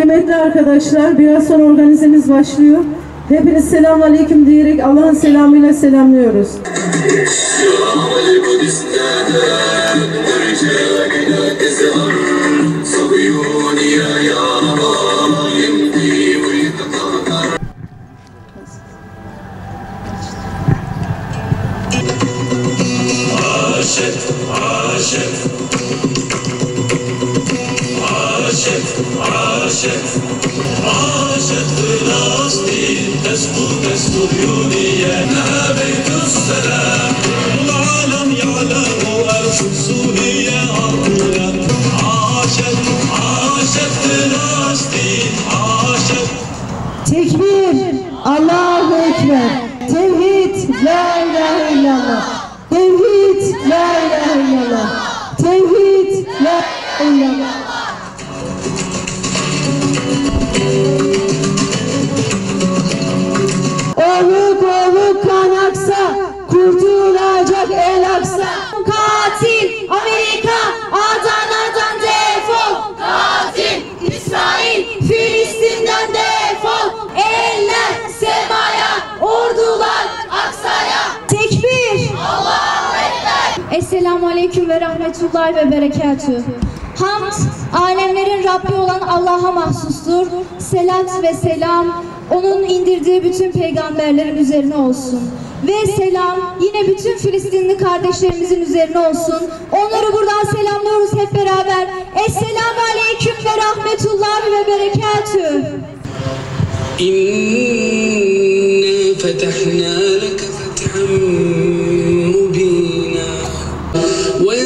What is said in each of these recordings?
Kıymetli arkadaşlar, biraz sonra organizemiz başlıyor. Hepiniz selamünaleyküm diyerek Allah'ın selamıyla selamlıyoruz. عاشت فلسطين تسكو عيوني نبيت السلام العالم يعلم أرض سوريا أرضنا عاشت فلسطين عاشت. Tekbir, Allahu Ekber, tevhid, la ilahe illallah, tevhid, la ilahe illallah, tevhid, la ilahe illallah. Oluk kan aksa, kurtulacak el aksa. Katil Amerika, Adana'dan defol. Katil İsrail, Filistin'den defol. Eller semaya, ordular aksaya. Tekbir, Allahu Ekber. Esselamu Aleyküm ve Rahmetullahi ve Berekatühü. Hamd, alemlerin Rabbi olan Allah'a mahsustur. Selat ve selam, onun indirdiği bütün peygamberlerin üzerine olsun. Ve selam yine bütün Filistinli kardeşlerimizin üzerine olsun. Onları buradan selamlıyoruz hep beraber. Esselamu Aleyküm ve Rahmetullahi ve Berekatühü. İnna fetahna leke fethan mubina ve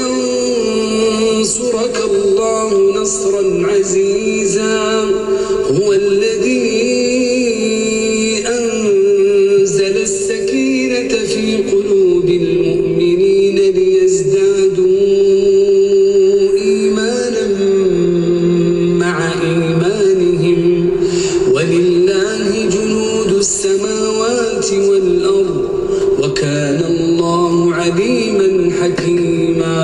yansuraka Allahu nasran aziza huvellezî في قلوب المؤمنين ليزدادوا إيمانا مع إيمانهم ولله جنود السماوات والأرض وكان الله عليما حكيما.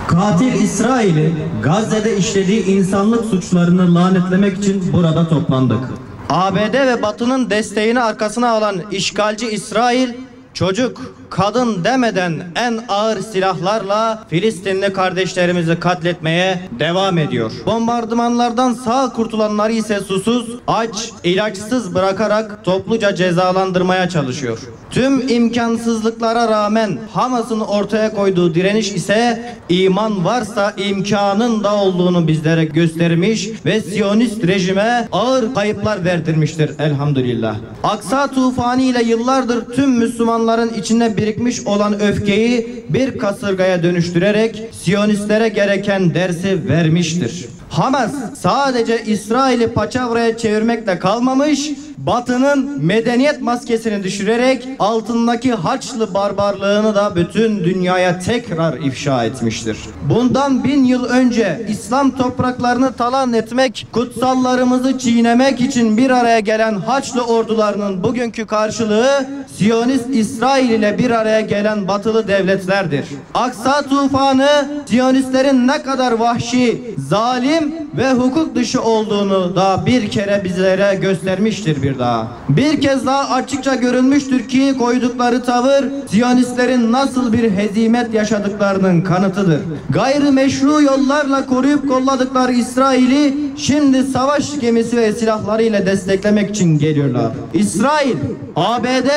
Katil İsrail'i Gazze'de işlediği insanlık suçlarını lanetlemek için burada toplandık. ABD ve Batı'nın desteğini arkasına alan işgalci İsrail, çocuk, kadın demeden en ağır silahlarla Filistinli kardeşlerimizi katletmeye devam ediyor. Bombardımanlardan sağ kurtulanları ise susuz, aç, ilaçsız bırakarak topluca cezalandırmaya çalışıyor. Tüm imkansızlıklara rağmen Hamas'ın ortaya koyduğu direniş ise iman varsa imkanın da olduğunu bizlere göstermiş ve Siyonist rejime ağır kayıplar verdirmiştir elhamdülillah. Aksa tufanı ile yıllardır tüm Müslümanların içine birikmiş olan öfkeyi bir kasırgaya dönüştürerek Siyonistlere gereken dersi vermiştir. Hamas sadece İsrail'i paçavraya çevirmekle kalmamış, Batı'nın medeniyet maskesini düşürerek altındaki Haçlı barbarlığını da bütün dünyaya tekrar ifşa etmiştir. Bundan 1000 yıl önce İslam topraklarını talan etmek, kutsallarımızı çiğnemek için bir araya gelen Haçlı ordularının bugünkü karşılığı Siyonist İsrail ile bir araya gelen batılı devletlerdir. Aksa tufanı Siyonistlerin ne kadar vahşi, zalim ve hukuk dışı olduğunu da bir kere bizlere göstermiştir bir daha. Bir kez daha açıkça görülmüştür ki koydukları tavır Siyonistlerin nasıl bir hezimet yaşadıklarının kanıtıdır. Gayrimeşru yollarla koruyup kolladıkları İsrail'i şimdi savaş gemisi ve silahlarıyla desteklemek için geliyorlar. İsrail, ABD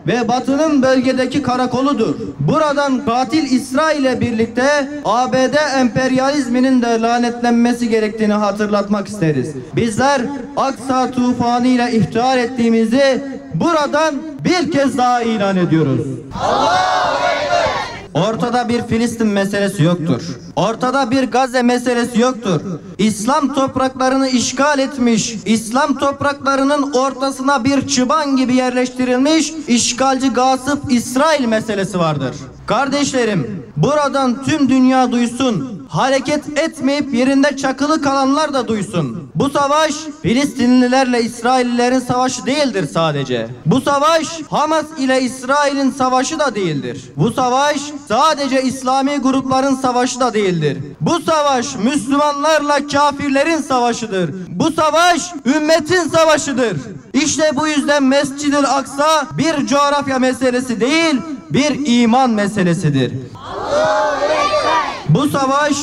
ve Batı'nın bölgedeki karakoludur. Buradan katil İsrail'le birlikte ABD emperyalizminin de lanetlenmesi gerektiğini hatırlatmak isteriz. Bizler Aksa tufanıyla iftihar ettiğimizi buradan bir kez daha ilan ediyoruz. Allahu Ekber! Ortada bir Filistin meselesi yoktur. Ortada bir Gazze meselesi yoktur. İslam topraklarını işgal etmiş, İslam topraklarının ortasına bir çıban gibi yerleştirilmiş işgalci gasip İsrail meselesi vardır. Kardeşlerim, buradan tüm dünya duysun, hareket etmeyip yerinde çakılı kalanlar da duysun. Bu savaş Filistinlilerle İsraillilerin savaşı değildir sadece. Bu savaş Hamas ile İsrail'in savaşı da değildir. Bu savaş sadece İslami grupların savaşı da değildir. Bu savaş Müslümanlarla kafirlerin savaşıdır. Bu savaş ümmetin savaşıdır. İşte bu yüzden Mescid-i Aksa bir coğrafya meselesi değil, bir iman meselesidir. Bu savaş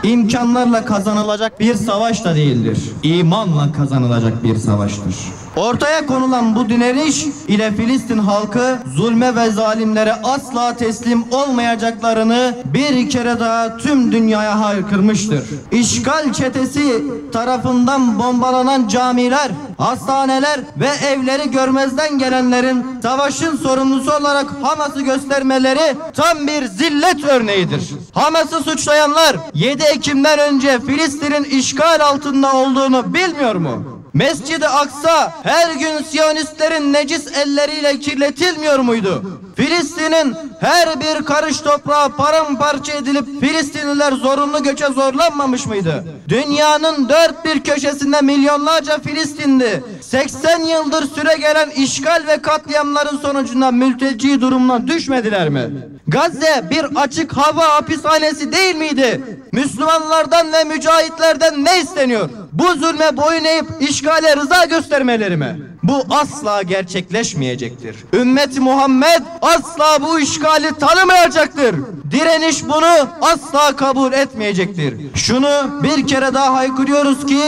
imkanlarla kazanılacak bir savaş da değildir. İmanla kazanılacak bir savaştır. Ortaya konulan bu direniş ile Filistin halkı zulme ve zalimlere asla teslim olmayacaklarını bir kere daha tüm dünyaya haykırmıştır. İşgal çetesi tarafından bombalanan camiler, hastaneler ve evleri görmezden gelenlerin savaşın sorumlusu olarak Hamas'ı göstermeleri tam bir zillet örneğidir. Hamas'ı suçlayanlar 7 Ekim'den önce Filistin'in işgal altında olduğunu bilmiyor mu? Mescid-i Aksa her gün Siyonistlerin necis elleriyle kirletilmiyor muydu? Filistin'in her bir karış toprağı paramparça edilip Filistinliler zorunlu göçe zorlanmamış mıydı? Dünyanın dört bir köşesinde milyonlarca Filistinli 80 yıldır süre gelen işgal ve katliamların sonucunda mülteci durumuna düşmediler mi? Gazze bir açık hava hapishanesi değil miydi? Müslümanlardan ve mücahitlerden ne isteniyor? Bu zulme boyun eğip işgale rıza göstermeleri mi? Bu asla gerçekleşmeyecektir. Ümmet-i Muhammed asla bu işgali tanımayacaktır. Direniş bunu asla kabul etmeyecektir. Şunu bir kere daha haykırıyoruz ki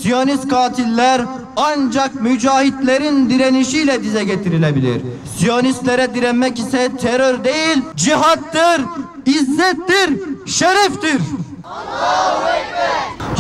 Siyonist katiller ancak mücahitlerin direnişiyle dize getirilebilir. Siyonistlere direnmek ise terör değil, cihattır, izzettir, şereftir.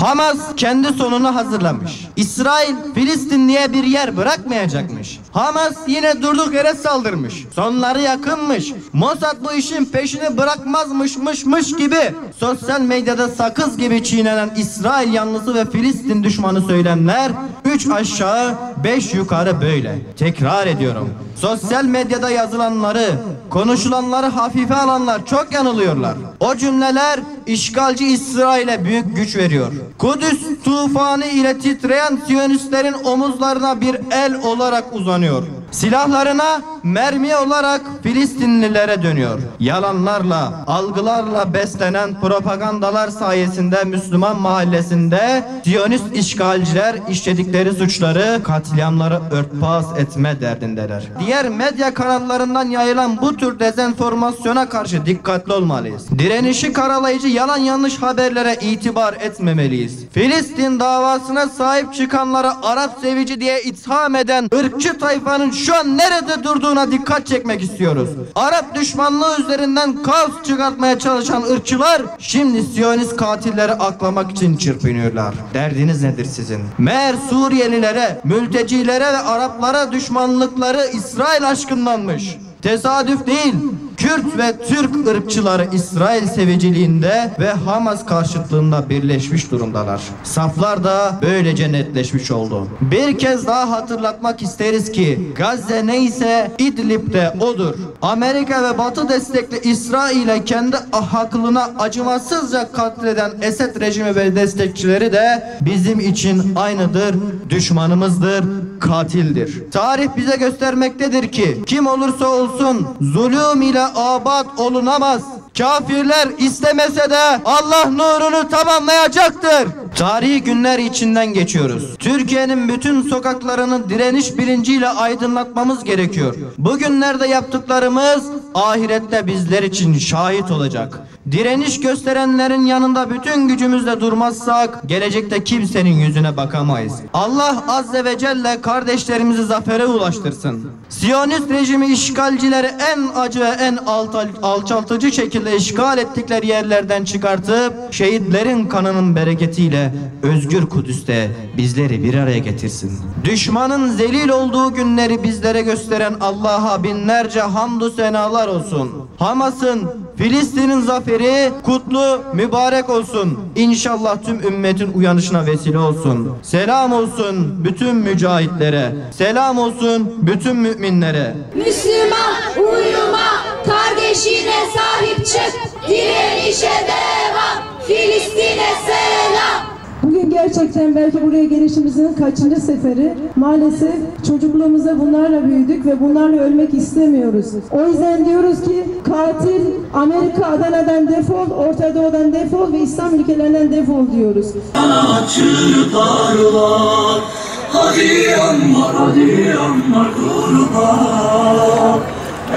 Hamas kendi sonunu hazırlamış. İsrail Filistinli'ye bir yer bırakmayacakmış. Hamas yine durduk yere saldırmış. Sonları yakınmış. Mossad bu işin peşini bırakmazmışmış gibi sosyal medyada sakız gibi çiğnenen İsrail yanlısı ve Filistin düşmanı söylemler 3 aşağı 5 yukarı böyle. Tekrar ediyorum. Sosyal medyada yazılanları, konuşulanları hafife alanlar çok yanılıyorlar. O cümleler işgalci İsrail'e büyük güç veriyor. Kudüs tufanı ile titreyen Siyonistlerin omuzlarına bir el olarak uzanıyor. Silahlarına mermi olarak Filistinlilere dönüyor. Yalanlarla, algılarla beslenen propagandalar sayesinde Müslüman mahallesinde Siyonist işgalciler işledikleri suçları, katliamları örtbas etme derdindeler. Diğer medya kanallarından yayılan bu tür dezenformasyona karşı dikkatli olmalıyız. Direnişi karalayıcı yalan yanlış haberlere itibar etmemeliyiz. Filistin davasına sahip çıkanlara Arap sevici diye itham eden ırkçı tayfanın şu an nerede durduğuna dikkat çekmek istiyoruz. Arap düşmanlığı üzerinden kaos çıkartmaya çalışan ırkçılar şimdi Siyonist katilleri aklamak için çırpınıyorlar. Derdiniz nedir sizin? Meğer Suriyelilere, mültecilere ve Araplara düşmanlıkları İsrail aşkındanmış. Tesadüf değil. Kürt ve Türk ırkçıları İsrail seviciliğinde ve Hamas karşıtlığında birleşmiş durumdalar. Saflar da böylece netleşmiş oldu. Bir kez daha hatırlatmak isteriz ki Gazze neyse İdlib'de odur. Amerika ve Batı destekli İsrail'e kendi hakkına acımasızca katleden Esed rejimi ve destekçileri de bizim için aynıdır, düşmanımızdır, katildir. Tarih bize göstermektedir ki kim olursa olsun zulüm ile abad olunamaz. Kafirler istemese de Allah nurunu tamamlayacaktır. Tarihi günler içinden geçiyoruz. Türkiye'nin bütün sokaklarını direniş bilinciyle aydınlatmamız gerekiyor. Bugünlerde yaptıklarımız ahirette bizler için şahit olacak. Direniş gösterenlerin yanında bütün gücümüzle durmazsak gelecekte kimsenin yüzüne bakamayız. Allah Azze ve Celle kardeşlerimizi zafere ulaştırsın. Siyonist rejimi işgalcileri en acı ve en alçaltıcı şekilde işgal ettikleri yerlerden çıkartıp şehitlerin kanının bereketiyle özgür Kudüs'te bizleri bir araya getirsin. Düşmanın zelil olduğu günleri bizlere gösteren Allah'a binlerce hamdü senalar olsun. Hamas'ın, Filistin'in zaferi kutlu, mübarek olsun. İnşallah tüm ümmetin uyanışına vesile olsun. Selam olsun bütün mücahitlere. Selam olsun bütün müminlere. Müslüman uyuma, kardeşine sahip çık. Direnişe devam, Filistin'e selam. Bugün gerçekten belki buraya gelişimizin kaçıncı seferi. Maalesef çocukluğumuzda bunlarla büyüdük ve bunlarla ölmek istemiyoruz. O yüzden diyoruz ki katil Amerika, Adana'dan defol, Orta Doğu'dan defol ve İslam ülkelerinden defol diyoruz. Çığlıklarlar, hadi yanlar kurban.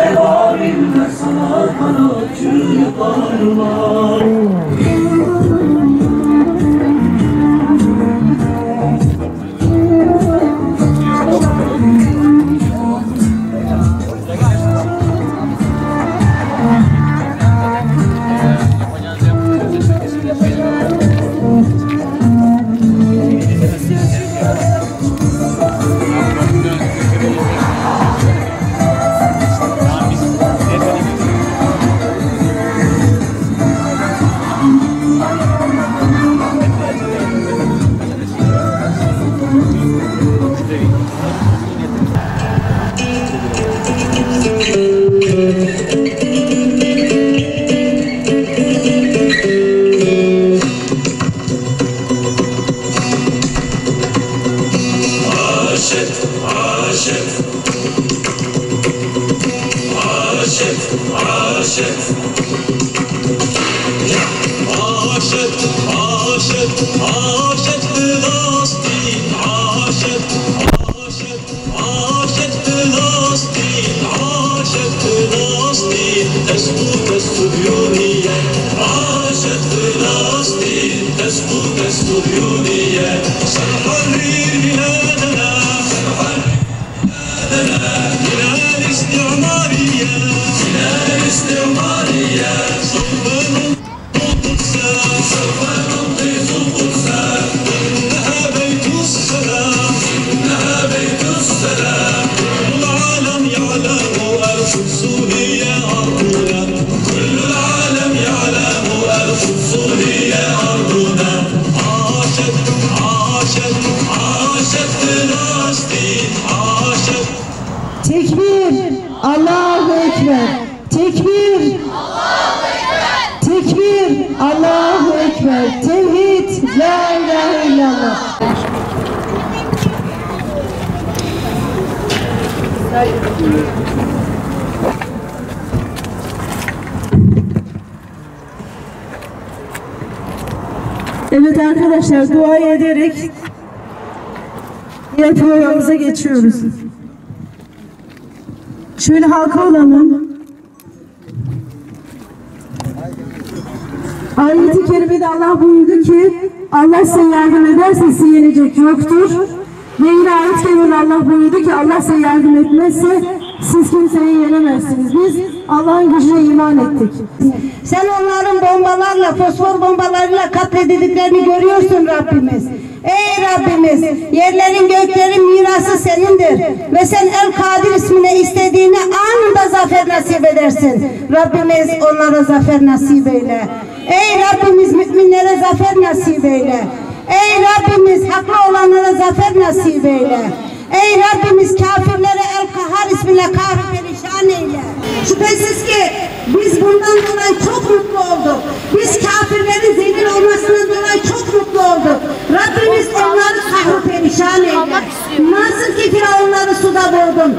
Evarimle sana kanat çığlıklarlar. Tekbir, Allahu Ekber. Tekbir, Allahu Ekber. Tekbir, Allahu Ekber. Tevhid, la ilahe illallah. Evet arkadaşlar, dua ederek diğer programımıza geçiyoruz. Şöyle halka olalım. Ayet-i kerimede Allah buyurdu ki Allah size yardım ederse sizi yenecek yoktur. Ve yine ayet-i kerimede Allah buyurdu ki Allah size yardım etmezse siz kimseyi yenemezsiniz. Biz Allah'ın gücüne iman ettik. Sen onların bombalarla, fosfor bombalarıyla katledildiklerini görüyorsun Rabbimiz. Ey Rabbimiz, yerlerin göklerin mirası senindir ve sen El-Kadir ismine istediğini anında zafer nasip edersin. Rabbimiz onlara zafer nasip eyle. Ey Rabbimiz, müminlere zafer nasip eyle. Ey Rabbimiz, haklı olanlara zafer nasip eyle. Ey Rabbimiz, kafirlere El-Kahhar ismine kahri perişan eyle. Şüphesiz ki biz bundan dolayı çok mutlu olduk. Biz kafirlerin zelil olmasından dolayı çok mutlu olduk. Rabbimiz onları kahri perişan eyle. Nasıl ki Firavunları suda boğdun,